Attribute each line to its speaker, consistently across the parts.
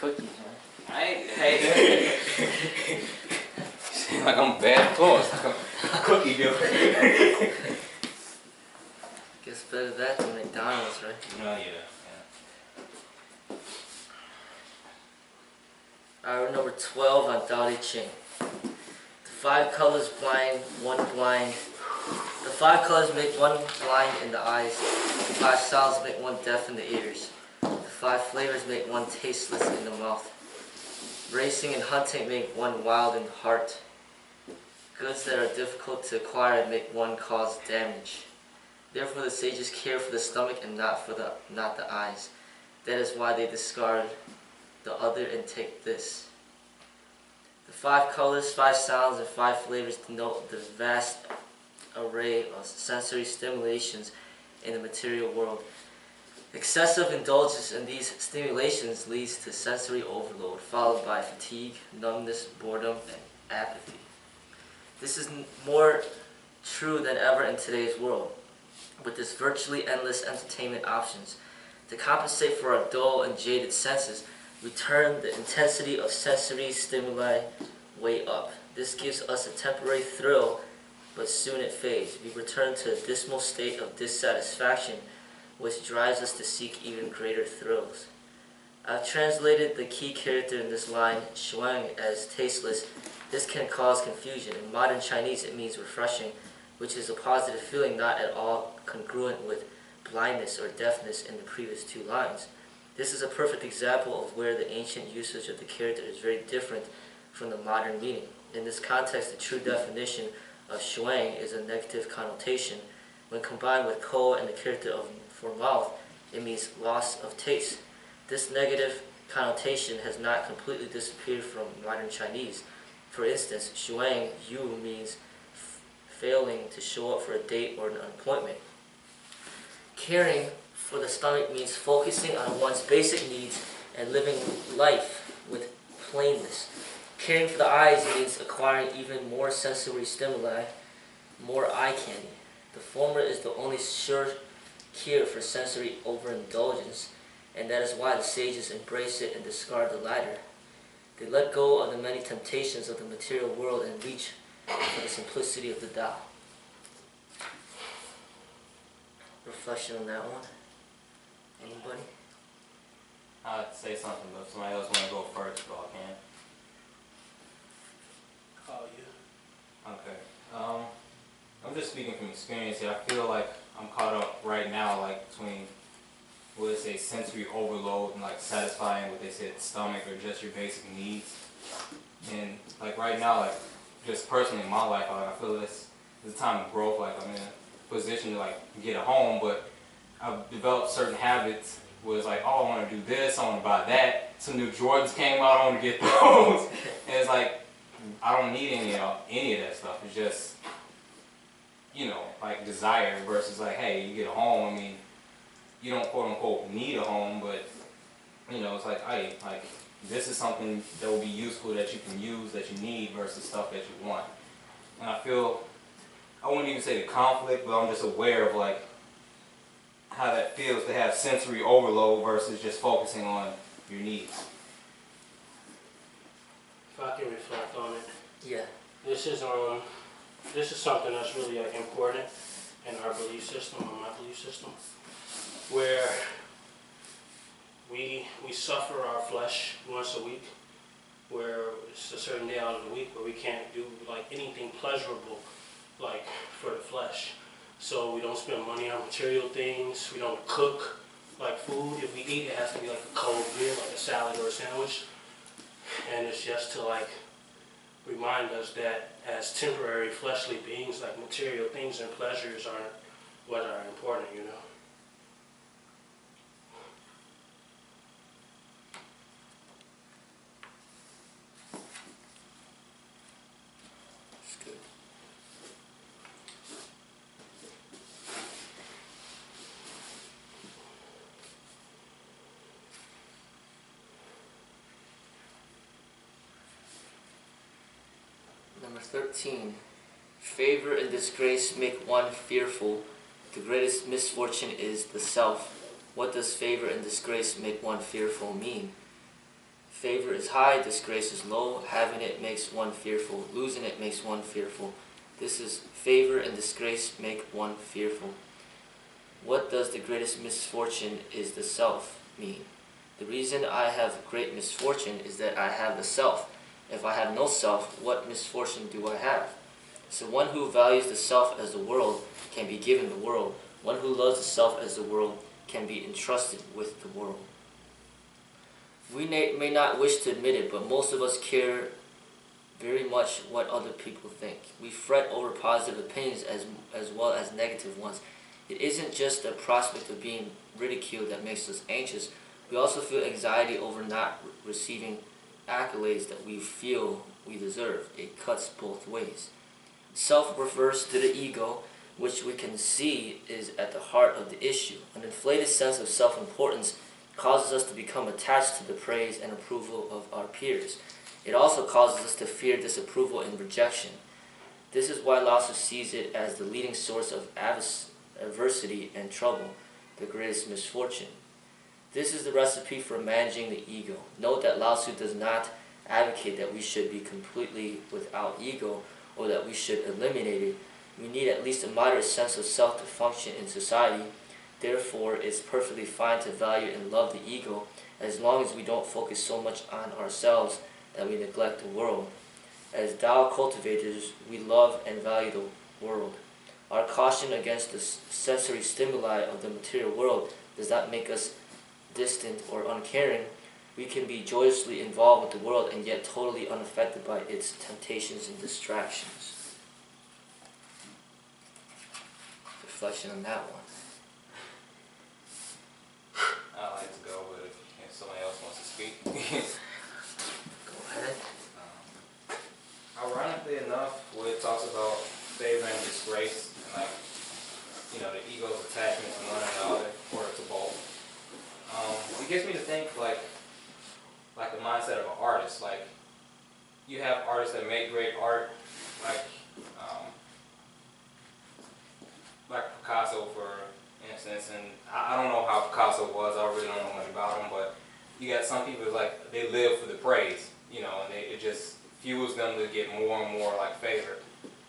Speaker 1: cookies, man.
Speaker 2: Hey. Seem like I'm bad toast. Cookie dough.
Speaker 1: Guess better that than McDonald's, right?
Speaker 2: Oh yeah.
Speaker 1: Alright, number 12 on Tao Te Ching. The 5 colors blind, one blind. The 5 colors make one blind in the eyes. The 5 sounds make one deaf in the ears. The 5 flavors make one tasteless in the mouth. Racing and hunting make one wild in the heart. Goods that are difficult to acquire make one cause damage. Therefore the sages care for the stomach and not the eyes. That is why they discard the other and take this. The 5 colors, 5 sounds, and 5 flavors denote the vast array of sensory stimulations in the material world. Excessive indulgence in these stimulations leads to sensory overload, followed by fatigue, numbness, boredom, and apathy. This is more true than ever in today's world, with its virtually endless entertainment options. To compensate for our dull and jaded senses, we turn the intensity of sensory stimuli way up. This gives us a temporary thrill, but soon it fades. We return to a dismal state of dissatisfaction, which drives us to seek even greater thrills. I've translated the key character in this line, shuang, as tasteless. This can cause confusion. In modern Chinese, it means refreshing, which is a positive feeling not at all congruent with blindness or deafness in the previous 2 lines. This is a perfect example of where the ancient usage of the character is very different from the modern meaning. In this context, the true definition of shuang is a negative connotation. When combined with ko and the character for mouth, it means loss of taste. This negative connotation has not completely disappeared from modern Chinese. For instance, shuang yu means failing to show up for a date or an appointment. Caring for the stomach means focusing on one's basic needs and living life with plainness. Caring for the eyes means acquiring even more sensory stimuli, more eye candy. The former is the only sure cure for sensory overindulgence, and that is why the sages embrace it and discard the latter. They let go of the many temptations of the material world and reach for the simplicity of the Tao. Reflection on that one? Anybody?
Speaker 2: I'd say something, but if somebody else want to go first, go can.
Speaker 3: Oh, yeah.
Speaker 2: Okay. I'm just speaking from experience here. I feel like I'm caught up right now, like between what they say sensory overload and like satisfying what they said stomach or just your basic needs. And like right now, like just personally in my life, I feel this is a time of growth. Like I'm in a position to like get a home, but I've developed certain habits where it's like, oh, I want to do this, I want to buy that. Some new Jordans came out, I want to get those. And it's like, I don't need any of that stuff. It's just, you know, like desire versus like, hey, you get a home. I mean, you don't quote unquote need a home, but you know, it's like, hey, like this is something that will be useful that you can use, that you need versus stuff that you want. And I feel, I wouldn't even say the conflict, but I'm just aware of like how that feels to have sensory overload versus just focusing on your needs.
Speaker 3: If I can reflect on it.
Speaker 1: Yeah.
Speaker 3: This is something that's really important in our belief system, in my belief system, where we suffer our flesh once a week, where it's a certain day out of the week where we can't do like anything pleasurable like for the flesh. So we don't spend money on material things, we don't cook like food. If we eat, it has to be like a cold meal, like a salad or a sandwich. And it's just to like remind us that as temporary fleshly beings, like material things and pleasures aren't what are important, you know.
Speaker 1: That's good. Number 13. Favor and disgrace make one fearful. The greatest misfortune is the self. What does favor and disgrace make one fearful mean? Favor is high, disgrace is low. Having it makes one fearful, losing it makes one fearful. This is favor and disgrace make one fearful. What does the greatest misfortune is the self mean? The reason I have great misfortune is that I have the self. If I have no self, what misfortune do I have? So one who values the self as the world can be given the world. One who loves the self as the world can be entrusted with the world. We may not wish to admit it, but most of us care very much what other people think. We fret over positive opinions as well as negative ones. It isn't just the prospect of being ridiculed that makes us anxious. We also feel anxiety over not receiving accolades that we feel we deserve. It cuts both ways. Self refers to the ego, which we can see is at the heart of the issue. An inflated sense of self-importance causes us to become attached to the praise and approval of our peers. It also causes us to fear disapproval and rejection. This is why Lao Tzu sees it as the leading source of adversity and trouble, the greatest misfortune. This is the recipe for managing the ego. Note that Lao Tzu does not advocate that we should be completely without ego or that we should eliminate it. We need at least a moderate sense of self to function in society. Therefore, it's perfectly fine to value and love the ego as long as we don't focus so much on ourselves that we neglect the world. As Tao cultivators, we love and value the world. Our caution against the sensory stimuli of the material world does not make us distant or uncaring. We can be joyously involved with the world and yet totally unaffected by its temptations and distractions. Reflection on that one.
Speaker 2: I like to go, but if somebody else wants to speak.
Speaker 1: Go ahead.
Speaker 2: Ironically enough, where it talks about favor and disgrace, and like, the ego's attachment to one or the other, or to both. It gets me to think like the mindset of an artist. Like, you have artists that make great art, like Picasso, for instance. And I don't know how Picasso was. I really don't know much about him, but you got some people like they live for the praise, and it just fuels them to get more and more like favor,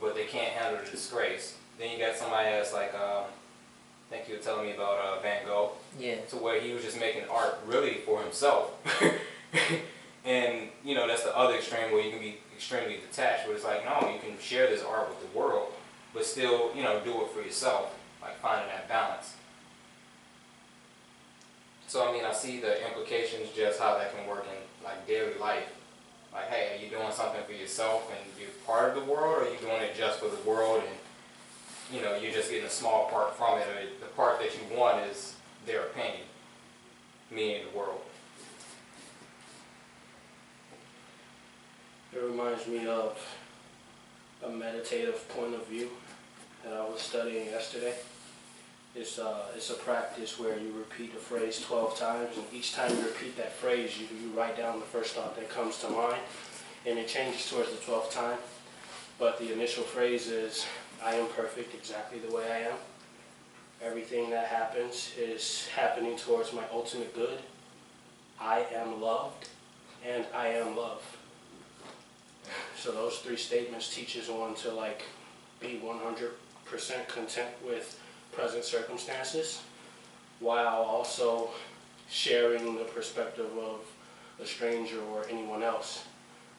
Speaker 2: but they can't handle the disgrace. Then you got somebody that's like, I think you were telling me about Van Gogh.
Speaker 1: Yeah.
Speaker 2: To where he was just making art really for himself. And, that's the other extreme where you can be extremely detached, where it's like, no, you can share this art with the world, but still, do it for yourself, like finding that balance. So, I see the implications, just how that can work in, like, daily life. Like, hey, are you doing something for yourself and you're part of the world, or are you doing it just for the world and, you're just getting a small part from it, or the part that you want is their opinion, meaning the world.
Speaker 3: It reminds me of a meditative point of view that I was studying yesterday. It's a practice where you repeat a phrase 12 times, and each time you repeat that phrase, you write down the first thought that comes to mind, and it changes towards the 12th time. But the initial phrase is, I am perfect exactly the way I am. Everything that happens is happening towards my ultimate good. I am loved, and I am love. So those three statements teaches one to be 100% content with present circumstances, while also sharing the perspective of a stranger or anyone else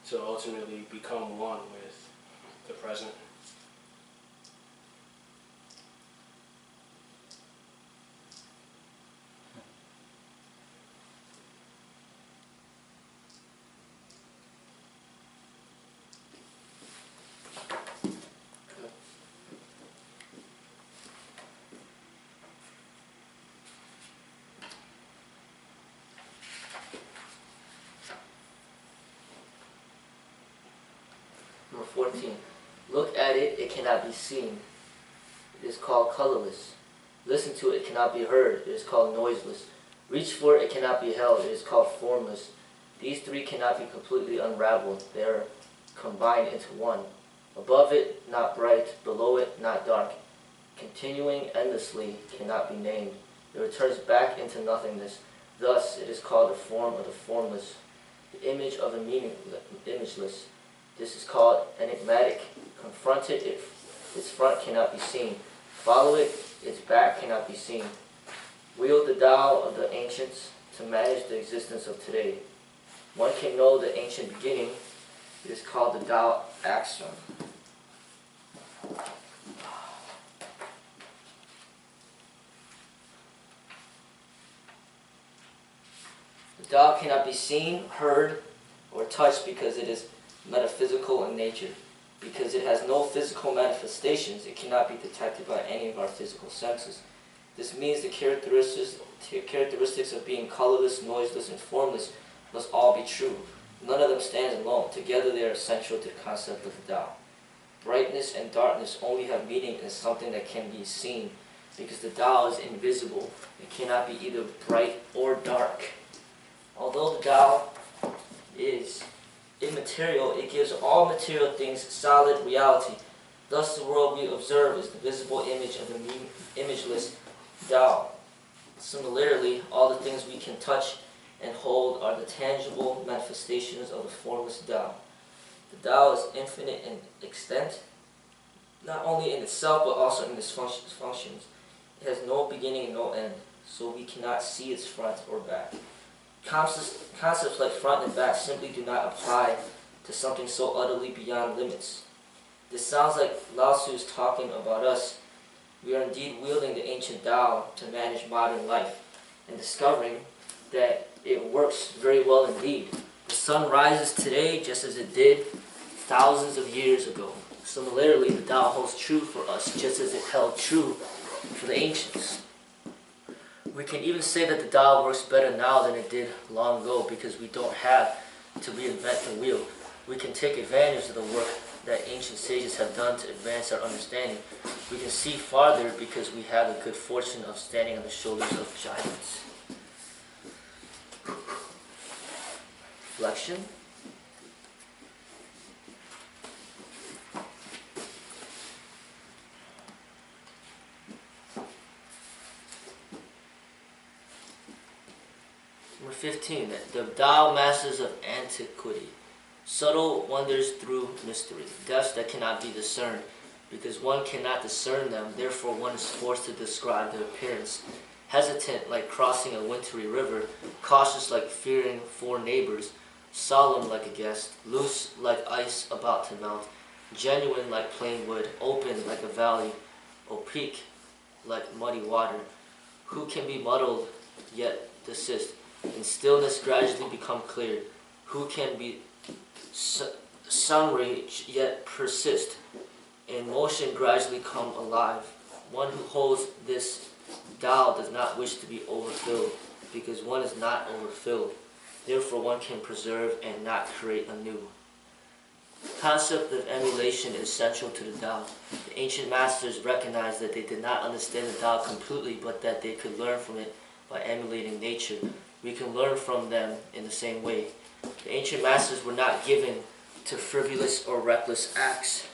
Speaker 3: to ultimately become one with the present.
Speaker 1: Number 14. Look at it, it cannot be seen. It is called colorless. Listen to it, it cannot be heard. It is called noiseless. Reach for it, it cannot be held. It is called formless. These three cannot be completely unraveled. They are combined into one. Above it, not bright. Below it, not dark. Continuing endlessly cannot be named. It returns back into nothingness. Thus, it is called the form of the formless. the image of the imageless. This is called enigmatic. Confront it, its front cannot be seen. Follow it, its back cannot be seen. Wield the Tao of the ancients to manage the existence of today. One can know the ancient beginning. It is called the Tao axiom. The Tao cannot be seen, heard, or touched because it is metaphysical in nature. Because it has no physical manifestations, it cannot be detected by any of our physical senses. This means the characteristics of being colorless, noiseless, and formless must all be true. None of them stands alone. Together they are essential to the concept of the Tao. Brightness and darkness only have meaning in something that can be seen, because the Tao is invisible. It cannot be either bright or dark. Although the Tao is immaterial, it gives all material things solid reality. Thus the world we observe is the visible image of the imageless Tao. Similarly, all the things we can touch and hold are the tangible manifestations of the formless Tao. The Tao is infinite in extent, not only in itself but also in its functions. It has no beginning and no end, so we cannot see its front or back. Concepts like front and back simply do not apply to something so utterly beyond limits. This sounds like Lao Tzu is talking about us. We are indeed wielding the ancient Tao to manage modern life and discovering that it works very well indeed. The sun rises today just as it did thousands of years ago. Similarly, the Tao holds true for us just as it held true for the ancients. We can even say that the Tao works better now than it did long ago because we don't have to reinvent the wheel. We can take advantage of the work that ancient sages have done to advance our understanding. We can see farther because we have the good fortune of standing on the shoulders of giants. Reflection. Number 15. The Tao masters of antiquity. Subtle wonders through mystery. Depths that cannot be discerned. Because one cannot discern them, therefore one is forced to describe their appearance. Hesitant like crossing a wintry river, cautious like fearing foreign neighbors, solemn like a guest, loose like ice about to melt, genuine like plain wood, open like a valley, opaque like muddy water. Who can be muddled yet desist? In stillness gradually become clear. Who can be sunray yet persist? In motion gradually come alive. One who holds this Tao does not wish to be overfilled, because one is not overfilled. Therefore one can preserve and not create anew. The concept of emulation is central to the Tao. The ancient masters recognized that they did not understand the Tao completely, but that they could learn from it by emulating nature. We can learn from them in the same way. The ancient masters were not given to frivolous or reckless acts.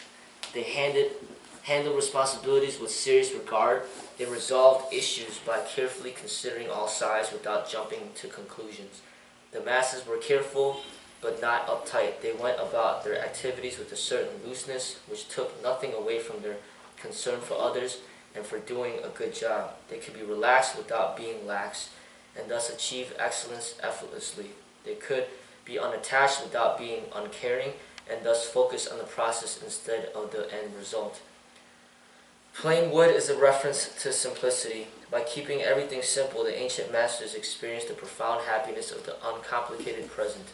Speaker 1: They handled responsibilities with serious regard. They resolved issues by carefully considering all sides without jumping to conclusions. The masters were careful but not uptight. They went about their activities with a certain looseness which took nothing away from their concern for others and for doing a good job. They could be relaxed without being lax and thus achieve excellence effortlessly. They could be unattached without being uncaring and thus focus on the process instead of the end result. Plain wood is a reference to simplicity. By keeping everything simple, the ancient masters experienced the profound happiness of the uncomplicated present.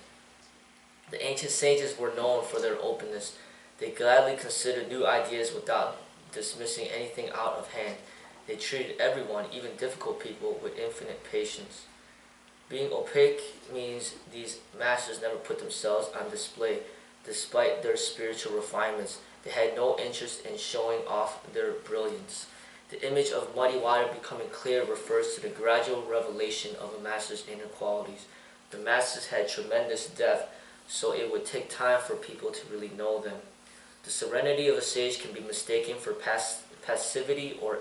Speaker 1: The ancient sages were known for their openness. They gladly considered new ideas without dismissing anything out of hand. They treated everyone, even difficult people, with infinite patience. Being opaque means these masters never put themselves on display. Despite their spiritual refinements, they had no interest in showing off their brilliance. The image of muddy water becoming clear refers to the gradual revelation of a master's inner qualities. The masters had tremendous depth, so it would take time for people to really know them. The serenity of a sage can be mistaken for passivity or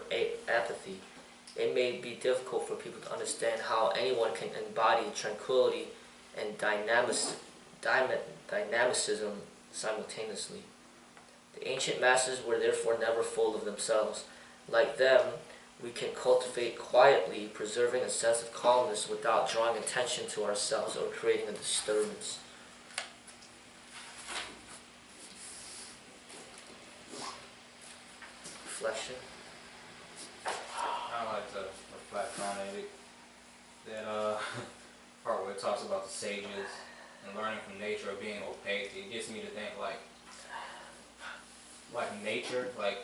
Speaker 1: apathy. It may be difficult for people to understand how anyone can embody tranquility and dynamicism simultaneously. The ancient masters were therefore never full of themselves. Like them, we can cultivate quietly, preserving a sense of calmness without drawing attention to ourselves or creating a disturbance. Reflection.
Speaker 2: I like to reflect on it. That part where it talks about the sages and learning from nature or being opaque, it gets me to think like nature, like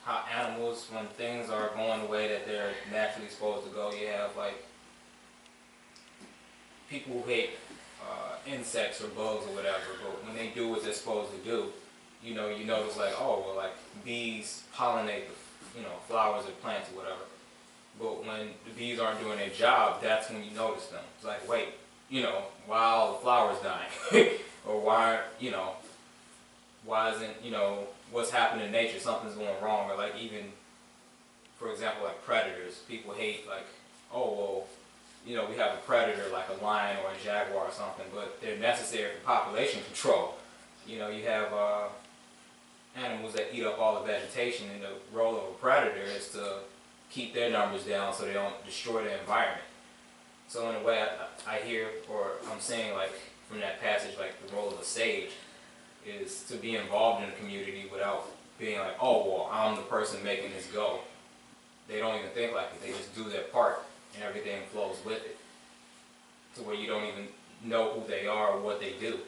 Speaker 2: how animals, when things are going the way that they're naturally supposed to go, you have like people who hate insects or bugs or whatever, but when they do what they're supposed to do, you notice like, oh, well, like bees pollinate the, flowers or plants or whatever. But when the bees aren't doing their job, that's when you notice them. It's like, wait, why are all the flowers dying? Or why isn't, what's happening in nature, something's going wrong. Or like even, for example, like predators. People hate like, oh, well, we have a predator like a lion or a jaguar or something, but they're necessary for population control. You have animals that eat up all the vegetation, and the role of a predator is to keep their numbers down so they don't destroy the environment. So in a way, I hear, or I'm saying like from that passage, like the role of a sage is to be involved in the community without being like, oh, well, I'm the person making this go. They don't even think like it. They just do their part, and everything flows with it. To where you don't even know who they are or what they do.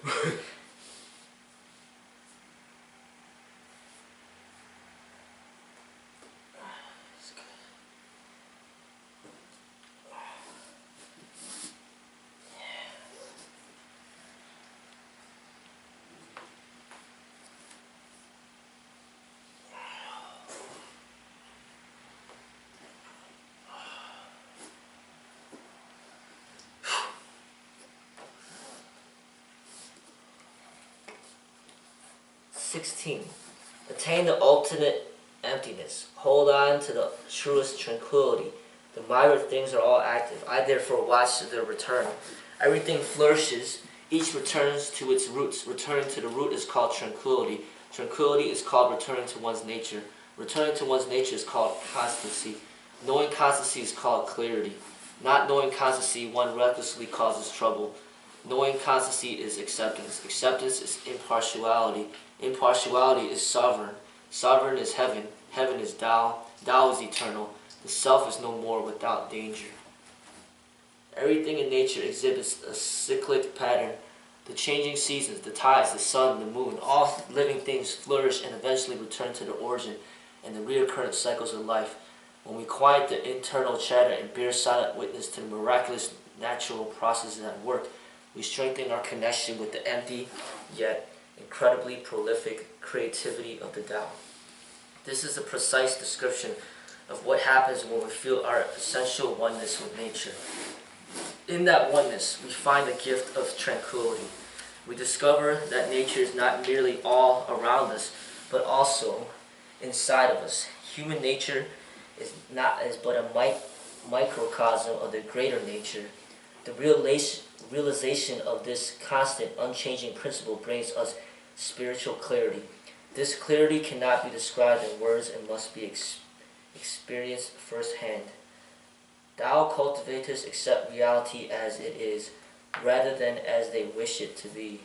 Speaker 1: 16. Attain the ultimate emptiness. Hold on to the truest tranquility. The myriad things are all active. I therefore watch their return. Everything flourishes. Each returns to its roots. Returning to the root is called tranquility. Tranquility is called returning to one's nature. Returning to one's nature is called constancy. Knowing constancy is called clarity. Not knowing constancy, one recklessly causes trouble. Knowing constancy is acceptance. Acceptance is impartiality. Impartiality is sovereign. Sovereign is heaven. Heaven is Tao. Tao is eternal. The self is no more without danger. Everything in nature exhibits a cyclic pattern. The changing seasons, the tides, the sun, the moon, all living things flourish and eventually return to the origin and the recurrent cycles of life. When we quiet the internal chatter and bear silent witness to the miraculous natural processes at work, we strengthen our connection with the empty, yet incredibly prolific creativity of the Tao. This is a precise description of what happens when we feel our essential oneness with nature. In that oneness, we find the gift of tranquility. We discover that nature is not merely all around us, but also inside of us. Human nature is but a microcosm of the greater nature. The realization of this constant, unchanging principle brings us spiritual clarity. This clarity cannot be described in words and must be experienced firsthand. Tao cultivators accept reality as it is, rather than as they wish it to be.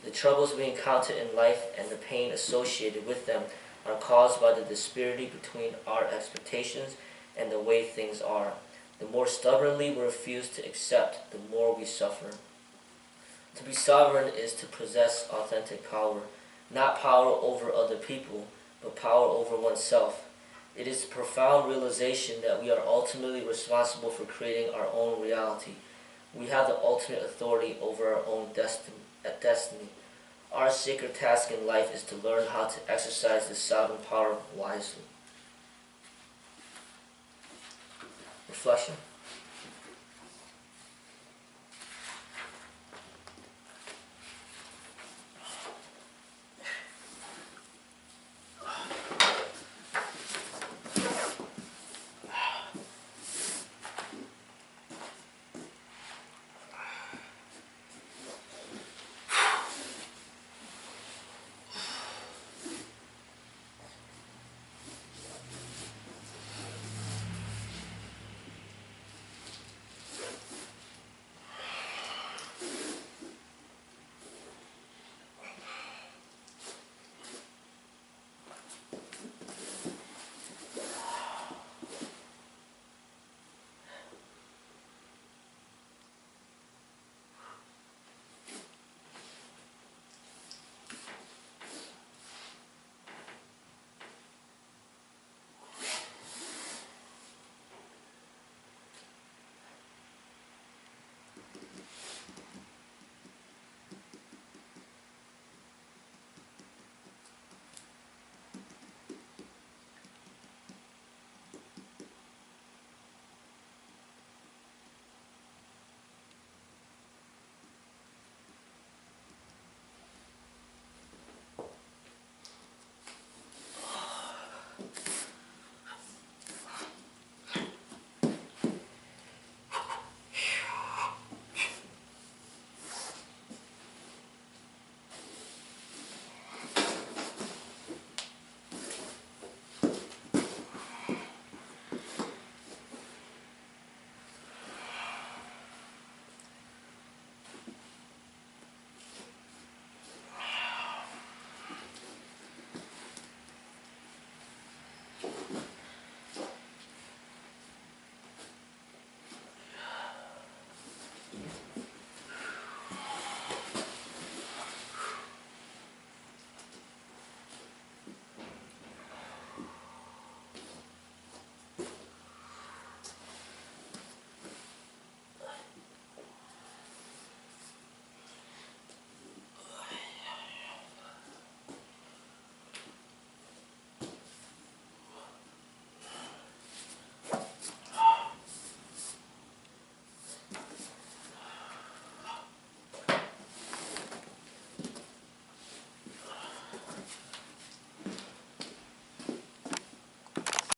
Speaker 1: The troubles we encounter in life and the pain associated with them are caused by the disparity between our expectations and the way things are. The more stubbornly we refuse to accept, the more we suffer. To be sovereign is to possess authentic power, not power over other people, but power over oneself. It is the profound realization that we are ultimately responsible for creating our own reality. We have the ultimate authority over our own destiny. Our sacred task in life is to learn how to exercise this sovereign power wisely. Reflection.